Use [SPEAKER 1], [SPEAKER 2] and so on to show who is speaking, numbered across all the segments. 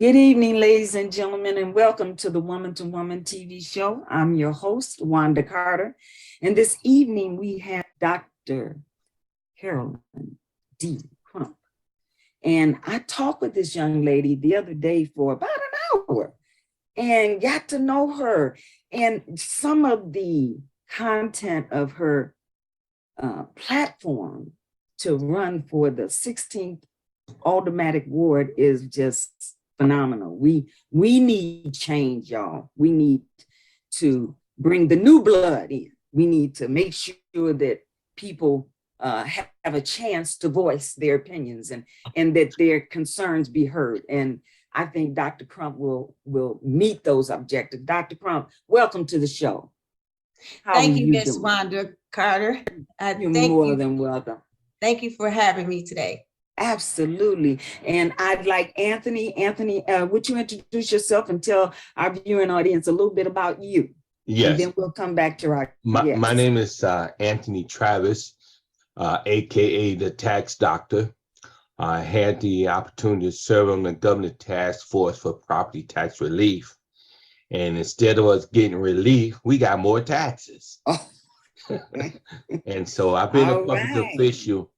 [SPEAKER 1] Good evening, ladies and gentlemen, and welcome to the Woman to Woman TV show. I'm your host, Wanda Carter, and this evening we have Dr. Carolynn D. Crump. And I talked with this young lady the other day for about an hour and got to know her. And some of the content of her platform to run for the 16th Automatic Ward is just phenomenal. We need change, y'all. We need to bring the new blood in. We need to make sure that people have a chance to voice their opinions and that their concerns be heard. And I think Dr. Crump will meet those objectives. Dr. Crump, welcome to the show.
[SPEAKER 2] Thank you, Miss Wanda Carter.
[SPEAKER 1] You're more than welcome.
[SPEAKER 2] Thank you for having me today.
[SPEAKER 1] Absolutely. And I'd like Anthony, would you introduce yourself and tell our viewing audience a little bit about you?
[SPEAKER 3] Yes.
[SPEAKER 1] And then we'll come back to our
[SPEAKER 3] guests. My name is Anthony Travis, AKA the Tax Doctor. I had the opportunity to serve on the Government Task Force for Property Tax Relief. And instead of us getting relief, we got more taxes. Oh. And so I've been a public official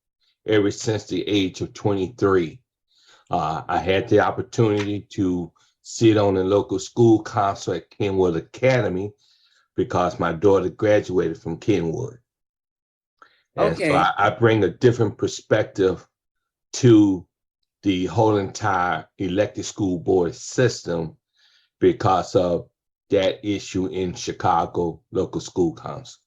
[SPEAKER 3] ever since the age of 23. I had the opportunity to sit on the local school council at Kenwood Academy because my daughter graduated from Kenwood. And so I bring a different perspective to the whole entire elected school board system because of that issue in Chicago local school council.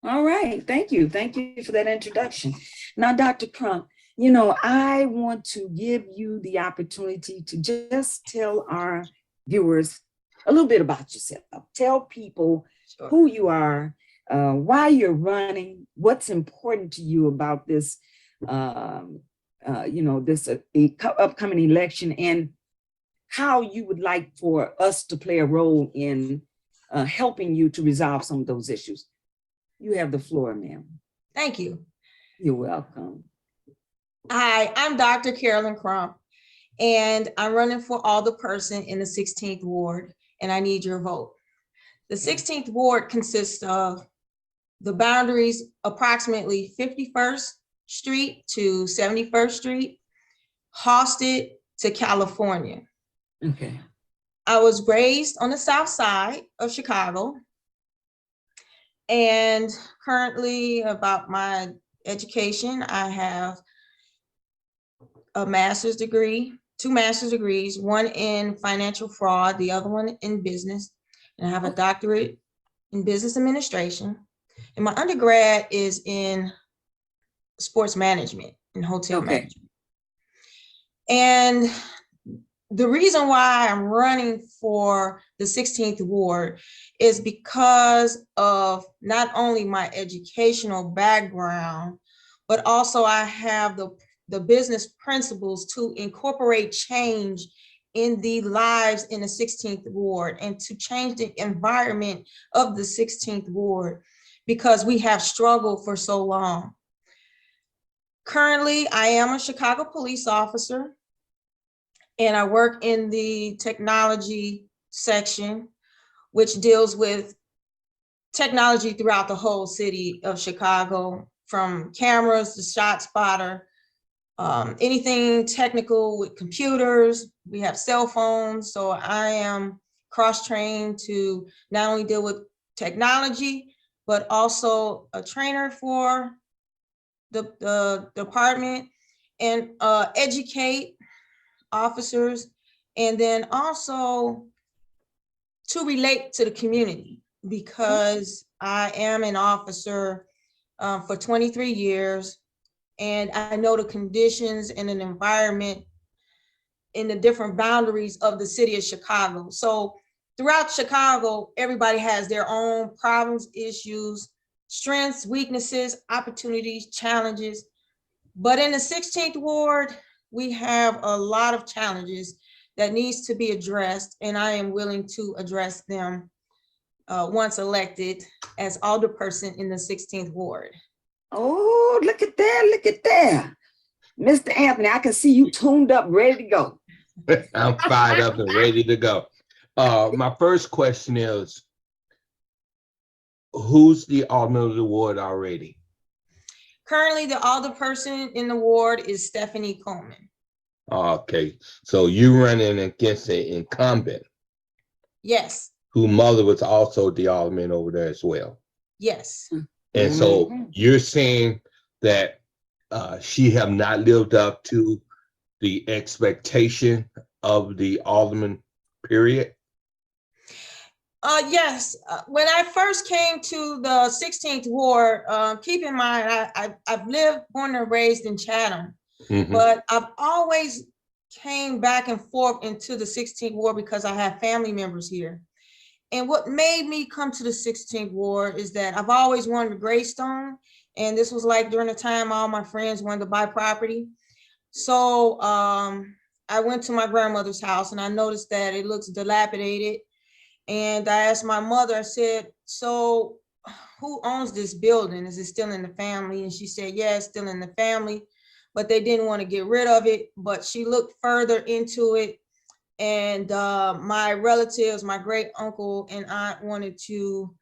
[SPEAKER 1] All right. Thank you. Thank you for that introduction. Now, Dr. Crump, you know, I want to give you the opportunity to just tell our viewers a little bit about yourself. Tell people who you are, why you're running, what's important to you about this, this upcoming election, and how you would like for us to play a role in helping you to resolve some of those issues. You have the floor, ma'am.
[SPEAKER 2] Thank you.
[SPEAKER 1] You're welcome.
[SPEAKER 2] Hi, I'm Dr. Carolynn Crump, and I'm running for alderperson in the 16th Ward, and I need your vote. The 16th Ward consists of the boundaries approximately 51st Street to 71st Street, Halsted to California.
[SPEAKER 1] Okay.
[SPEAKER 2] I was raised on the south side of Chicago. And currently, about my education, I have a master's degree, 2 master's degrees, one in financial fraud, the other one in business. And I have a doctorate in business administration. And my undergrad is in sports management and hotel management. And the reason why I'm running for the 16th Ward is because of not only my educational background, but also I have the business principles to incorporate change in the lives in the 16th Ward and to change the environment of the 16th Ward because we have struggled for so long. Currently, I am a Chicago police officer. And I work in the technology section, which deals with technology throughout the whole city of Chicago, from cameras to ShotSpotter, anything technical with computers. We have cell phones. So I am cross-trained to not only deal with technology, but also a trainer for the department and educate officers, and then also to relate to the community because I am an officer for 23 years and I know the conditions and an environment in the different boundaries of the city of Chicago. So throughout Chicago, everybody has their own problems, issues, strengths, weaknesses, opportunities, challenges. But in the 16th Ward, we have a lot of challenges that needs to be addressed, and I am willing to address them once elected as alderperson in the 16th Ward.
[SPEAKER 1] Oh, look at that, look at that. Mr. Anthony, I can see you tuned up, ready to go.
[SPEAKER 3] I'm fired up and ready to go. My first question is, who's the alderman of the ward already?
[SPEAKER 2] Currently, the alderperson in the ward is Stephanie Coleman.
[SPEAKER 3] Okay, so you running against an incumbent
[SPEAKER 2] Yes,
[SPEAKER 3] whose mother was also the alderman over there as well.
[SPEAKER 2] yes.
[SPEAKER 3] And so
[SPEAKER 1] Mhm.
[SPEAKER 3] you're saying that she have not lived up to the expectation of the alderman, period?
[SPEAKER 2] Yes. When I first came to the 16th ward, keep in mind, I've lived, born and raised in Chatham,
[SPEAKER 3] Mhm.
[SPEAKER 2] but I've always came back and forth into the 16th ward because I have family members here. And what made me come to the 16th ward is that I've always wanted a gravestone. And this was like during the time all my friends wanted to buy property. So I went to my grandmother's house and I noticed that it looks dilapidated. And I asked my mother, I said, so who owns this building? Is it still in the family? And she said, yeah, it's still in the family, but they didn't want to get rid of it. But she looked further into it. And my relatives, my great uncle and aunt wanted to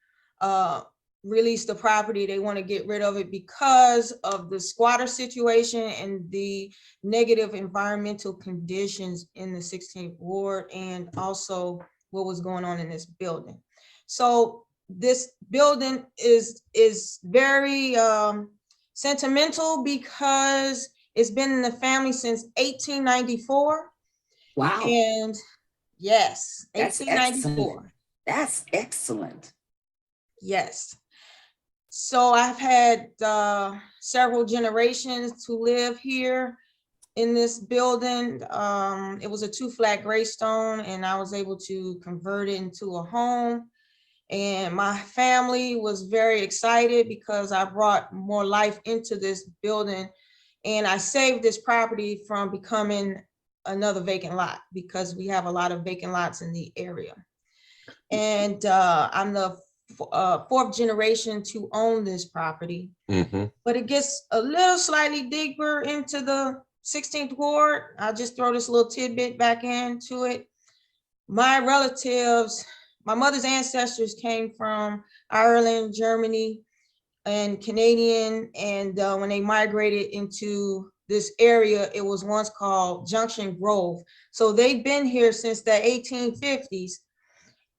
[SPEAKER 2] release the property. They want to get rid of it because of the squatter situation and the negative environmental conditions in the 16th ward, and also what was going on in this building. So this building is very sentimental because it's been in the family since 1894.
[SPEAKER 1] Wow,
[SPEAKER 2] And yes,
[SPEAKER 1] that's
[SPEAKER 2] 1894.
[SPEAKER 1] excellent. That's excellent.
[SPEAKER 2] Yes. So I've had several generations to live here in this building. It was a 2-flat gravestone, and I was able to convert it into a home. And my family was very excited because I brought more life into this building, and I saved this property from becoming another vacant lot because we have a lot of vacant lots in the area. And I'm the 4th generation to own this property.
[SPEAKER 3] Mhm.
[SPEAKER 2] But it gets a little slightly deeper into the 16th ward. I'll just throw this little tidbit back into it. My relatives, my mother's ancestors came from Ireland, Germany, and Canadian. And when they migrated into this area, it was once called Junction Grove. So they've been here since the 1850s.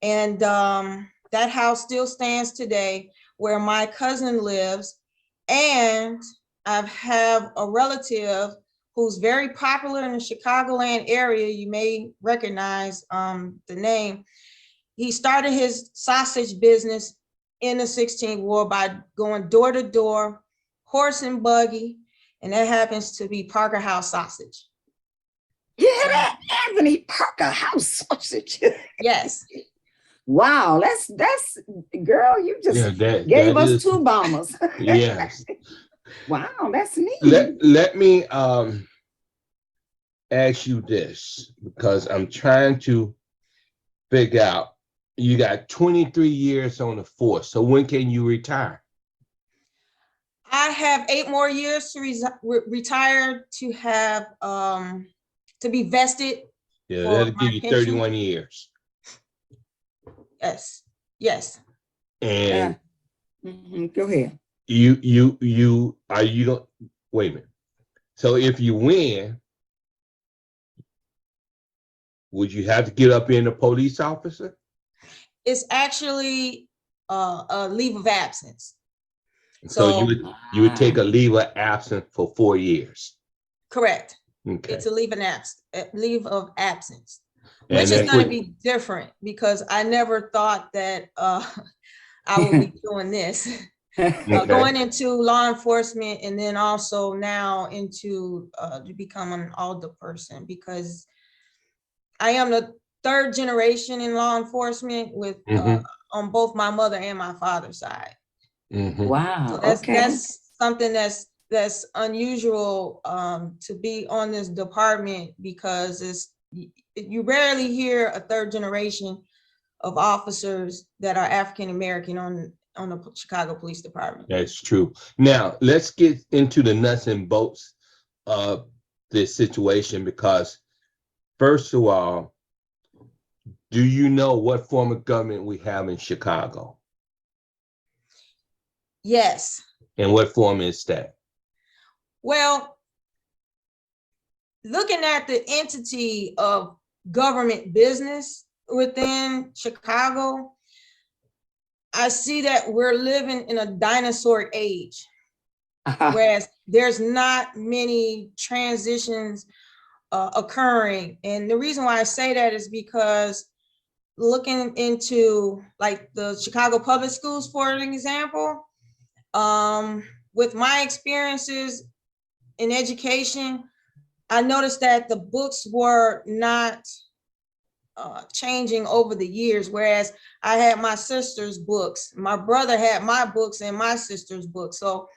[SPEAKER 2] And that house still stands today, where my cousin lives. And I have a relative who's very popular in the Chicagoland area. You may recognize the name. He started his sausage business in the 16th ward by going door to door, horse and buggy, and that happens to be Parker House Sausage.
[SPEAKER 1] Yeah, that Anthony Parker house sausage.
[SPEAKER 2] Yes.
[SPEAKER 1] Wow, that's girl, you just
[SPEAKER 3] Yeah,
[SPEAKER 1] gave
[SPEAKER 3] that
[SPEAKER 1] us
[SPEAKER 3] is,
[SPEAKER 1] 2 bombers.
[SPEAKER 3] yes.
[SPEAKER 1] Wow, that's neat.
[SPEAKER 3] Let me ask you this, because I'm trying to figure out, you got 23 years on the force, so when can you retire?
[SPEAKER 2] I have 8 more years to retire, to have to be vested.
[SPEAKER 3] Yeah,
[SPEAKER 2] For
[SPEAKER 3] that'll
[SPEAKER 2] my
[SPEAKER 3] give you
[SPEAKER 2] pension.
[SPEAKER 3] 31 years.
[SPEAKER 2] Yes, yes.
[SPEAKER 3] And
[SPEAKER 1] Go ahead.
[SPEAKER 3] you don't, wait a minute. So if you win, would you have to get up in a police officer?
[SPEAKER 2] It's actually a leave of absence.
[SPEAKER 3] So
[SPEAKER 2] So
[SPEAKER 3] you would take a leave of absence for 4 years.
[SPEAKER 2] correct.
[SPEAKER 3] Okay.
[SPEAKER 2] It's a leave of absence,
[SPEAKER 3] And
[SPEAKER 2] which is
[SPEAKER 3] that
[SPEAKER 2] going to
[SPEAKER 3] put-
[SPEAKER 2] be different because I never thought that I would be doing this.
[SPEAKER 3] Okay.
[SPEAKER 2] Going into law enforcement, and then also now into to become an alder person, because I am the 3rd generation in law enforcement with on both my mother and my father's side.
[SPEAKER 1] Wow,
[SPEAKER 2] So
[SPEAKER 1] okay.
[SPEAKER 2] that's something that's unusual to be on this department, because you rarely hear a 3rd generation of officers that are African American on the Chicago Police Department.
[SPEAKER 3] That's true. Now let's get into the nuts and bolts of this situation, because first of all, do you know what form of government we have in Chicago?
[SPEAKER 2] Yes.
[SPEAKER 3] And what form is that?
[SPEAKER 2] Well, looking at the entity of government business within Chicago, I see that we're living in a dinosaur age, whereas there's not many transitions occurring. And the reason why I say that is because looking into like the Chicago public schools, for an example, with my experiences in education, I noticed that the books were not changing over the years, whereas I had my sister's books, my brother had my books and my sister's books. So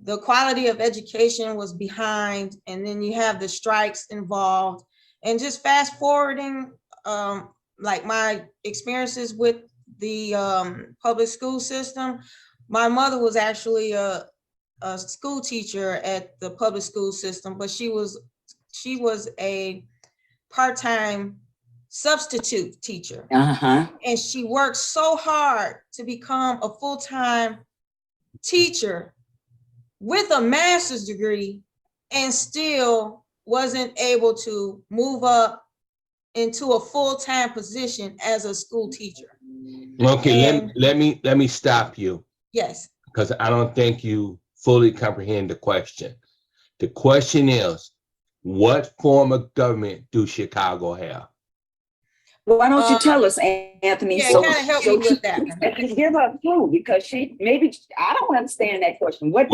[SPEAKER 2] the quality of education was behind, and then you have the strikes involved. And just fast forwarding, like my experiences with the public school system, my mother was actually a school teacher at the public school system, but she was a part-time substitute teacher. And she worked so hard to become a full-time teacher with a master's degree and still wasn't able to move up into a full-time position as a school teacher.
[SPEAKER 3] Okay,
[SPEAKER 2] And
[SPEAKER 3] let me stop you,
[SPEAKER 2] yes,
[SPEAKER 3] because I don't think you fully comprehend the question. The question is, what form of government do Chicago have?
[SPEAKER 1] Why don't you tell us, Anthony?
[SPEAKER 2] yeah,
[SPEAKER 1] So,
[SPEAKER 2] kind of help me with that.
[SPEAKER 1] give her a clue, because I don't understand that question.
[SPEAKER 3] Well,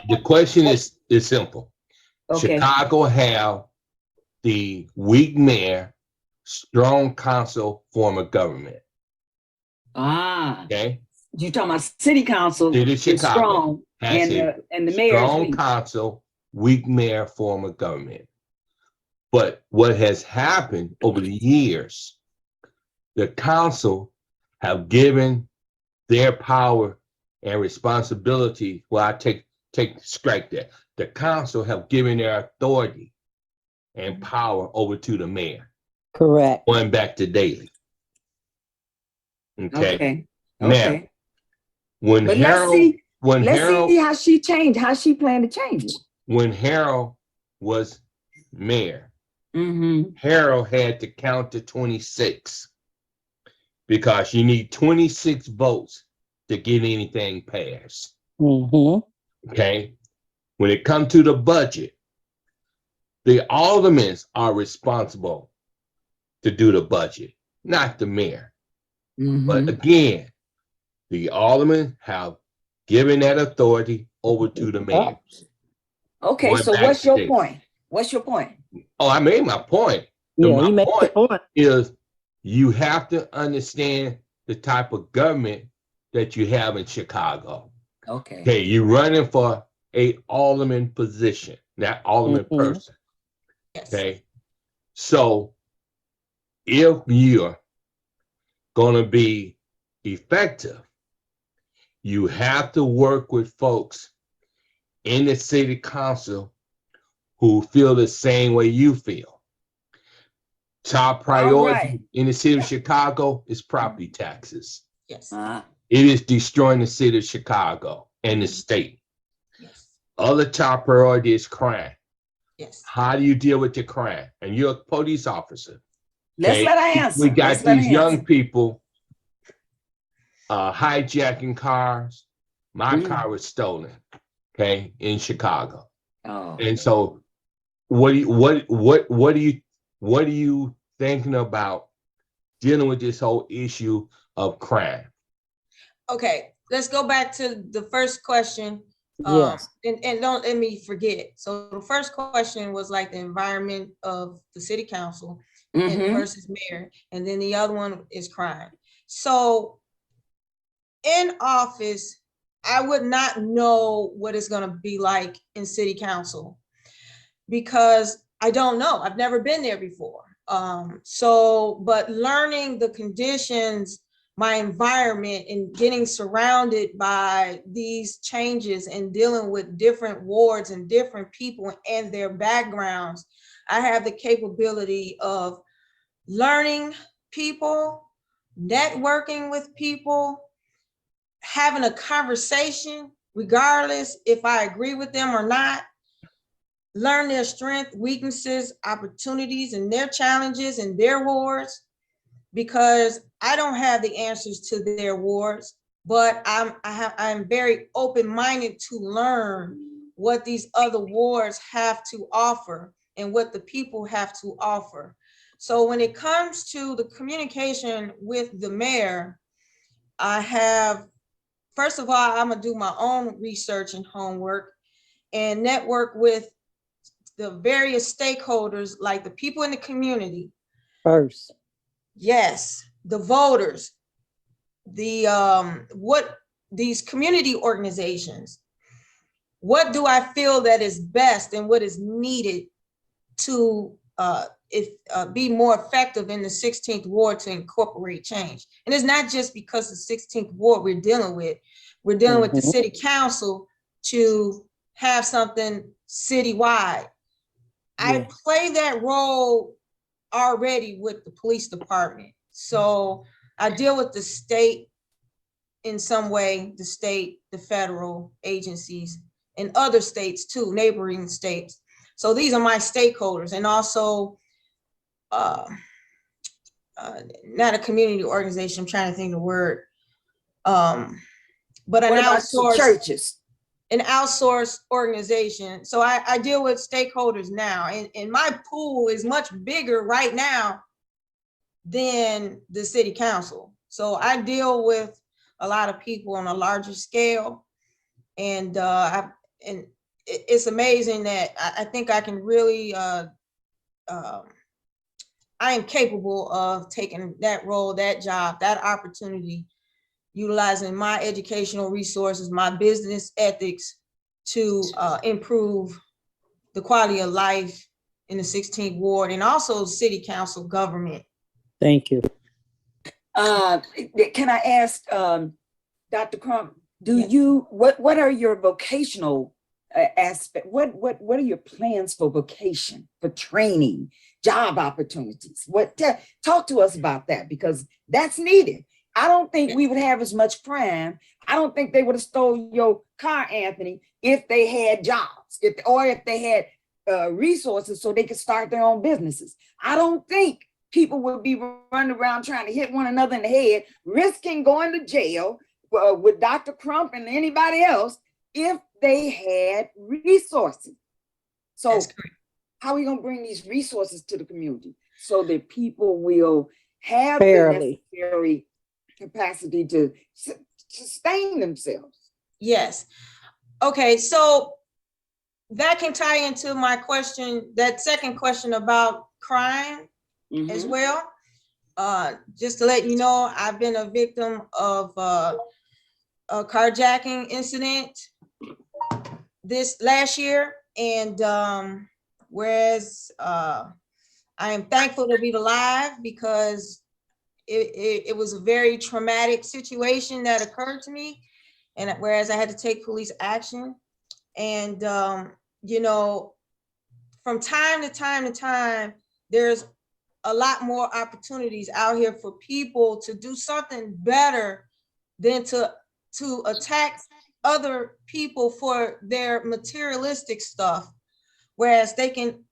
[SPEAKER 3] the question is simple.
[SPEAKER 1] Okay.
[SPEAKER 3] Chicago have the weak mayor, strong council form of government. Okay.
[SPEAKER 1] You talking about city council
[SPEAKER 3] City of
[SPEAKER 1] is
[SPEAKER 3] Chicago
[SPEAKER 1] strong,
[SPEAKER 3] has
[SPEAKER 1] and the mayor is
[SPEAKER 3] strong
[SPEAKER 1] weak.
[SPEAKER 3] council, weak mayor form of government. But what has happened over the years, the council have given their power and responsibility. Well, I strike that. The council have given their authority and power over to the mayor.
[SPEAKER 4] Correct.
[SPEAKER 3] Going back to Daley. Okay. Now, when
[SPEAKER 1] But
[SPEAKER 3] Harold,
[SPEAKER 1] let's see how she changed, how she planned to change it.
[SPEAKER 3] when Harold was mayor,
[SPEAKER 1] Mm-hmm.
[SPEAKER 3] Harold had to count to 26 because you need 26 votes to get anything passed.
[SPEAKER 4] Mm-hmm.
[SPEAKER 3] Okay. When it comes to the budget, the aldermen are responsible to do the budget, not the mayor.
[SPEAKER 1] Mm-hmm.
[SPEAKER 3] But again, the aldermen have given that authority over to the mayor.
[SPEAKER 1] Okay,
[SPEAKER 3] Going
[SPEAKER 1] so
[SPEAKER 3] back
[SPEAKER 1] what's
[SPEAKER 3] to
[SPEAKER 1] your
[SPEAKER 3] Daley.
[SPEAKER 1] point? What's your point?
[SPEAKER 3] Oh, I made my point.
[SPEAKER 4] Yeah,
[SPEAKER 3] My
[SPEAKER 4] he made the point.
[SPEAKER 3] is you have to understand the type of government that you have in Chicago.
[SPEAKER 1] Okay.
[SPEAKER 3] Okay, you're running for a alderman position, not alderman person.
[SPEAKER 2] yes.
[SPEAKER 3] Okay, so if you're going to be effective, you have to work with folks in the city council who feel the same way you feel. Top priority in the city of Chicago is property taxes.
[SPEAKER 2] Yes.
[SPEAKER 3] It is destroying the city of Chicago and the state.
[SPEAKER 2] Yes.
[SPEAKER 3] Other top priority is crime.
[SPEAKER 2] Yes.
[SPEAKER 3] How do you deal with your crime? And you're a police officer.
[SPEAKER 1] Let's let her answer.
[SPEAKER 3] We got these young people hijacking cars. My car was stolen, okay, in Chicago.
[SPEAKER 1] Oh.
[SPEAKER 3] And so what are you thinking about dealing with this whole issue of crime?
[SPEAKER 2] Okay, let's go back to the first question.
[SPEAKER 4] Yes.
[SPEAKER 2] And don't let me forget. So the first question was like the environment of the city council and versus mayor, and then the other one is crime. So in office, I would not know what it's going to be like in city council because I don't know. I've never been there before. But learning the conditions, my environment, and getting surrounded by these changes and dealing with different wards and different people and their backgrounds, I have the capability of learning people, networking with people, having a conversation, regardless if I agree with them or not, learn their strengths, weaknesses, opportunities, and their challenges and their wards, because I don't have the answers to their wards, but I'm very open-minded to learn what these other wards have to offer and what the people have to offer. So when it comes to the communication with the mayor, I have, first of all, I'm gonna do my own research and homework and network with the various stakeholders, like the people in the community.
[SPEAKER 4] First.
[SPEAKER 2] Yes, the voters, the what these community organizations, what do I feel that is best and what is needed to be more effective in the 16th ward to incorporate change. And it's not just because the 16th ward we're dealing with the city council to have something citywide. I play that role already with the police department. So I deal with the state in some way, the state, the federal agencies, and other states too, neighboring states. So these are my stakeholders, and also not a community organization, I'm trying to think of the word, but an outsourced organization. So I deal with stakeholders now, and my pool is much bigger right now than the city council. So I deal with a lot of people on a larger scale, and it's amazing that I think I can really, I am capable of taking that role, that job, that opportunity, utilizing my educational resources, my business ethics to improve the quality of life in the 16th ward and also city council government.
[SPEAKER 4] Thank you.
[SPEAKER 1] Can I ask Dr. Crump, what are your vocational aspect? What are your plans for vocation, for training, job opportunities? Talk to us about that, because that's needed. I don't think we would have as much crime. I don't think they would have stole your car, Anthony, if they had jobs, if they had resources so they could start their own businesses. I don't think people would be running around trying to hit one another in the head, risking going to jail with Dr. Crump and anybody else if they had resources. So how are we going to bring these resources to the community so that people will have the necessary capacity to sustain themselves?
[SPEAKER 2] Yes. Okay, so that can tie into my question, that second question about crime as well. Just to let you know, I've been a victim of a carjacking incident this last year, and whereas I am thankful to be alive, because it was a very traumatic situation that occurred to me, and whereas I had to take police action. And you know, from time to time, there's a lot more opportunities out here for people to do something better than to attack other people for their materialistic stuff, whereas they can,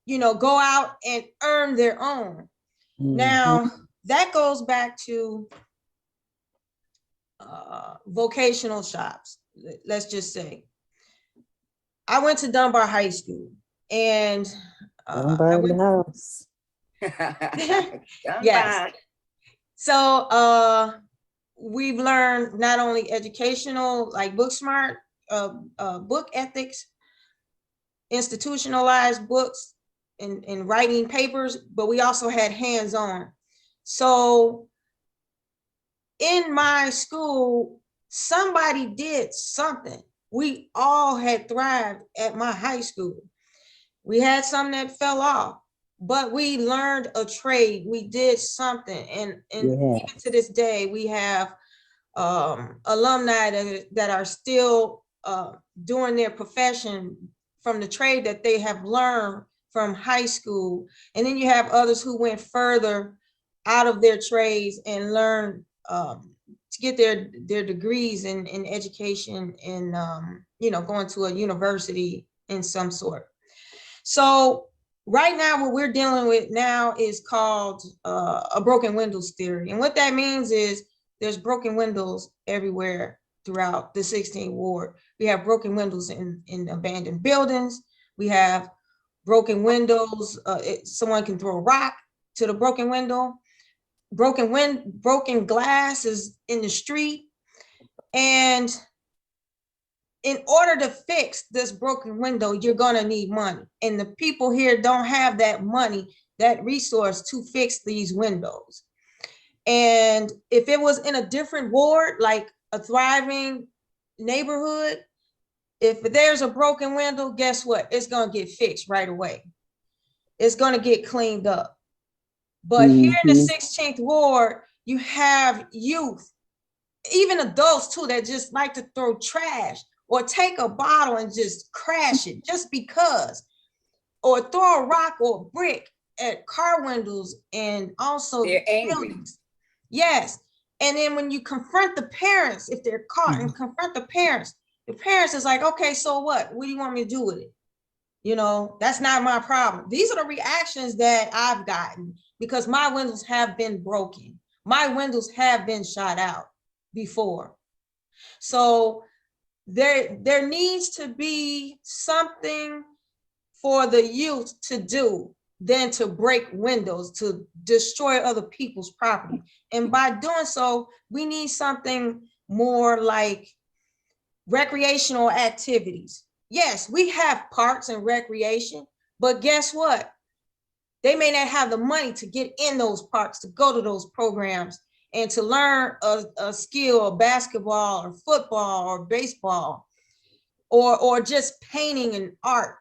[SPEAKER 2] you know, go out and earn their own. Now, that goes back to vocational shops. Let's just say I went to Dunbar High School, and
[SPEAKER 4] house.
[SPEAKER 2] Yes. So we've learned not only educational, like book smart, book ethics, institutionalized books and writing papers, but we also had hands-on. So in my school, somebody did something. We all had thrived at my high school. We had some that fell off, but we learned a trade. We did something, and even to this day, we have alumni that are still doing their profession from the trade that they have learned from high school. And then you have others who went further out of their trades and learned to get their degrees in education and, going to a university in some sort. So right now, what we're dealing with now is called a broken windows theory. And what that means is there's broken windows everywhere throughout the 16th ward. We have broken windows in abandoned buildings. We have broken windows. Someone can throw a rock to the broken window. Broken glass is in the street. And in order to fix this broken window, you're gonna need money. And the people here don't have that money, that resource to fix these windows. And if it was in a different ward, like a thriving neighborhood, if there's a broken window, guess what? It's gonna get fixed right away. It's gonna get cleaned up. But here in the 16th ward, you have youth, even adults too, that just like to throw trash or take a bottle and just crash it just because, or throw a rock or a brick at car windows and also
[SPEAKER 1] They're angry.
[SPEAKER 2] buildings. Yes. And then when you confront the parents, if they're caught and confront the parents is like, okay, so what? What do you want me to do with it? That's not my problem. These are the reactions that I've gotten because my windows have been broken. My windows have been shot out before. So there needs to be something for the youth to do than to break windows, to destroy other people's property. And by doing so, we need something more like recreational activities. Yes, we have parks and recreation, but guess what? They may not have the money to get in those parks, to go to those programs and to learn a skill of basketball or football or baseball or just painting and art.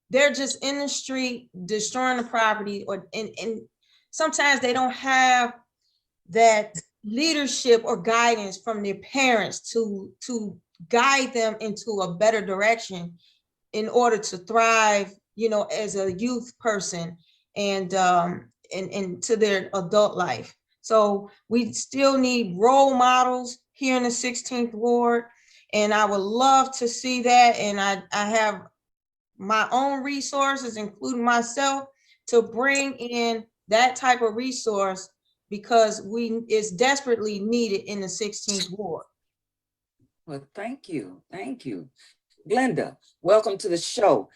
[SPEAKER 2] They're just in the street destroying the property, and sometimes they don't have that leadership or guidance from their parents to guide them into a better direction in order to thrive, as a youth person and to their adult life. So we still need role models here in the 16th ward, and I would love to see that. And I have my own resources, including myself, to bring in that type of resource because it's desperately needed in the 16th ward.
[SPEAKER 1] Well, thank you. Thank you. Glenda, welcome to the show.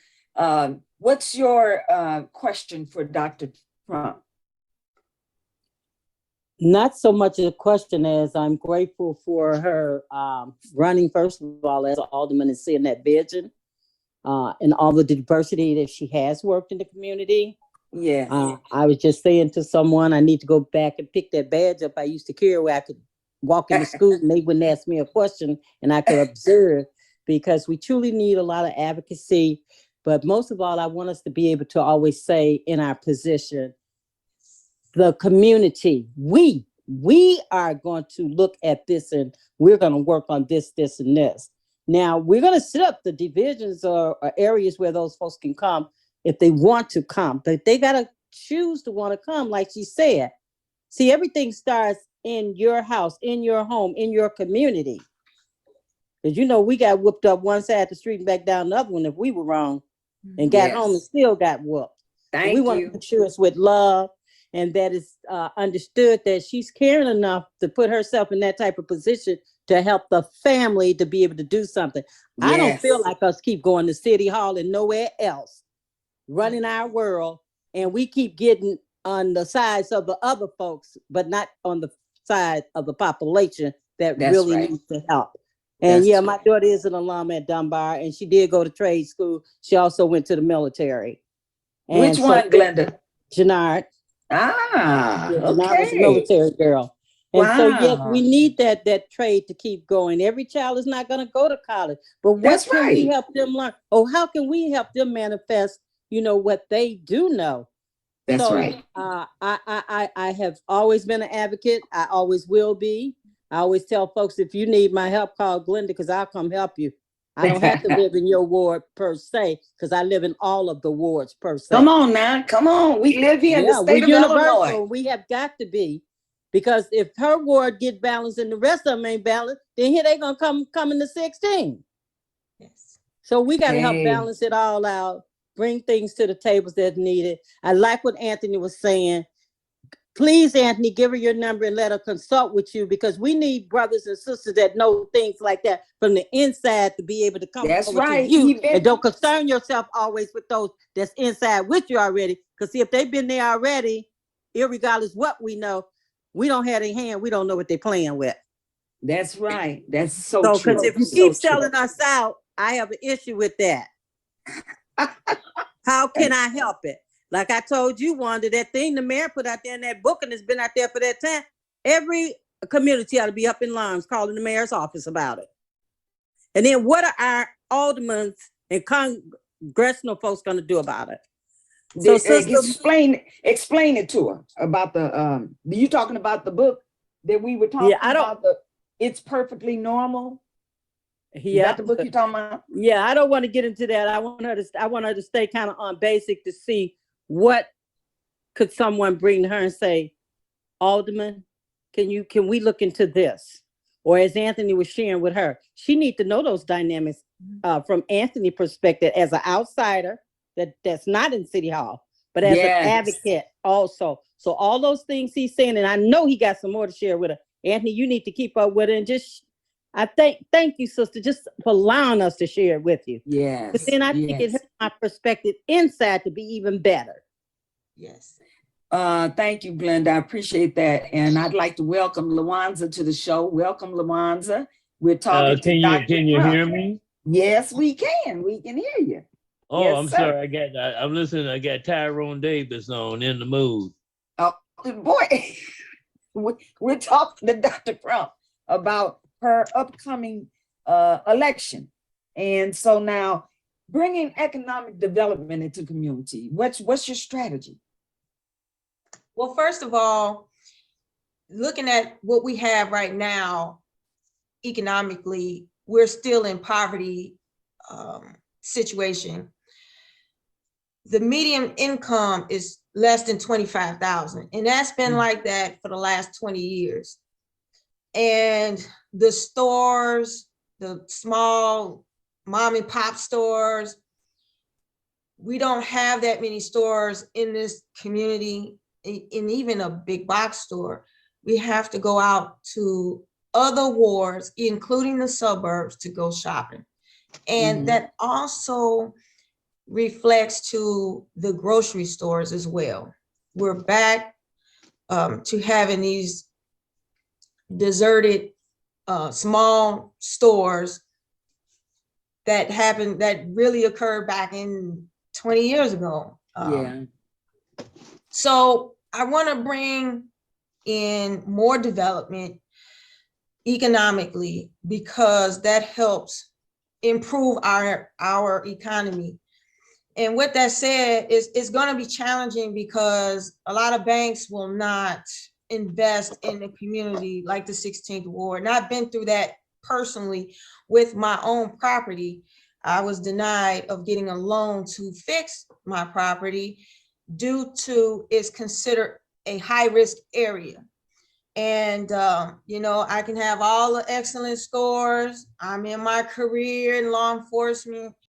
[SPEAKER 1] What's your question for Dr. Crump?
[SPEAKER 4] Not so much a question as I'm grateful for her running, first of all, as an alderman and seeing that vision and all the diversity that she has worked in the community.
[SPEAKER 1] Yeah.
[SPEAKER 4] I was just saying to someone, I need to go back and pick that badge up I used to carry where I could walk into school and they wouldn't ask me a question and I could observe, because we truly need a lot of advocacy. But most of all, I want us to be able to always say in our position, the community, we are going to look at this and we're going to work on this, this, and this. Now, we're going to set up the divisions or areas where those folks can come if they want to come, but they got to choose to want to come, like she said. See, everything starts in your house, in your home, in your community. Because, we got whooped up one side of the street and back down the other one if we were wrong and got home and still got whooped. We want to make sure it's with love and that it's understood that she's caring enough to put herself in that type of position to help the family to be able to do something. Yes. I don't feel like us keep going to City Hall and nowhere else, running our world, and we keep getting on the sides of the other folks, but not on the side of the population that really needs to help. And my daughter is an alum at Dunbar, and she did go to trade school. She also went to the military. And
[SPEAKER 1] which one, Glenda?
[SPEAKER 4] Jannard.
[SPEAKER 1] Okay.
[SPEAKER 4] I was a military girl. And so, yes, we need that trade to keep going. Every child is not going to go to college, but what can we help them learn? Oh, how can we help them manifest, what they do know?
[SPEAKER 1] That's right.
[SPEAKER 4] I have always been an advocate. I always will be. I always tell folks, if you need my help, call Glenda, because I'll come help you. I don't have to live in your ward per se, because I live in all of the wards per se.
[SPEAKER 1] Come on now, come on. We live here in the
[SPEAKER 4] Yeah,
[SPEAKER 1] state
[SPEAKER 4] we're
[SPEAKER 1] of Illinois.
[SPEAKER 4] universal. We have got to be, because if her ward get balanced and the rest of them ain't balanced, then here they gonna come in the 16.
[SPEAKER 2] Yes.
[SPEAKER 4] So we got to help
[SPEAKER 1] Hey.
[SPEAKER 4] balance it all out, bring things to the tables that needed. I like what Anthony was saying. Please, Anthony, give her your number and let her consult with you, because we need brothers and sisters that know things like that from the inside to be able to come
[SPEAKER 1] That's
[SPEAKER 4] over
[SPEAKER 1] right.
[SPEAKER 4] to you.
[SPEAKER 1] He been-
[SPEAKER 4] And don't concern yourself always with those that's inside with you already. Because see, if they've been there already, irregardless what we know, we don't have their hand. We don't know what they're playing with.
[SPEAKER 1] That's right. That's so
[SPEAKER 4] So,
[SPEAKER 1] true.
[SPEAKER 4] because if you
[SPEAKER 1] So
[SPEAKER 4] keep
[SPEAKER 1] true.
[SPEAKER 4] selling us out, I have an issue with that. How can I help it? Like I told you, Wanda, that thing the mayor put out there in that book, and it's been out there for that time. Every community ought to be up in arms calling the mayor's office about it. And then what are our aldermen and congressional folks going to do about it? So,
[SPEAKER 1] explain it to her about the you talking about the book that we were talking about, the It's Perfectly Normal? Is that the book you're talking about?
[SPEAKER 4] Yeah, I don't want to get into that. I want her to stay kind of on basic to see what could someone bring to her and say, Alderman, can we look into this? Or as Anthony was sharing with her, she needs to know those dynamics from Anthony's perspective as an outsider that's not in City Hall, but as an advocate also. So all those things he's saying, and I know he got some more to share with her. Anthony, you need to keep up with it, and just thank you, sister, just for allowing us to share it with you.
[SPEAKER 1] Yes.
[SPEAKER 4] But then I think it helps my perspective inside to be even better.
[SPEAKER 2] Yes.
[SPEAKER 1] Thank you, Glenda. I appreciate that. And I'd like to welcome Lawanza to the show. Welcome, Lawanza. We're talking to Dr.
[SPEAKER 5] Can you
[SPEAKER 1] Crump.
[SPEAKER 5] hear me?
[SPEAKER 1] Yes, we can. We can hear you.
[SPEAKER 5] Oh,
[SPEAKER 1] Yes,
[SPEAKER 5] I'm
[SPEAKER 1] sir.
[SPEAKER 5] sorry. I'm listening. I got Tyrone Davis on In the Mood.
[SPEAKER 1] Oh, boy. We're talking to Dr. Crump about her upcoming election. And so now, bringing economic development into community, what's your strategy?
[SPEAKER 2] Well, first of all, looking at what we have right now, economically, we're still in poverty situation. The median income is less than 25,000, and that's been like that for the last 20 years. And the stores, the small mom and pop stores, we don't have that many stores in this community, in even a big box store. We have to go out to other wards, including the suburbs, to go shopping. And that also reflects to the grocery stores as well. We're back to having these deserted small stores that really occurred back in 20 years ago. So I want to bring in more development economically, because that helps improve our economy. And with that said, it's going to be challenging because a lot of banks will not invest in the community like the 16th Ward. And I've been through that personally with my own property. I was denied of getting a loan to fix my property due to it's considered a high-risk area. And, I can have all the excellent scores. I'm in my career in law enforcement,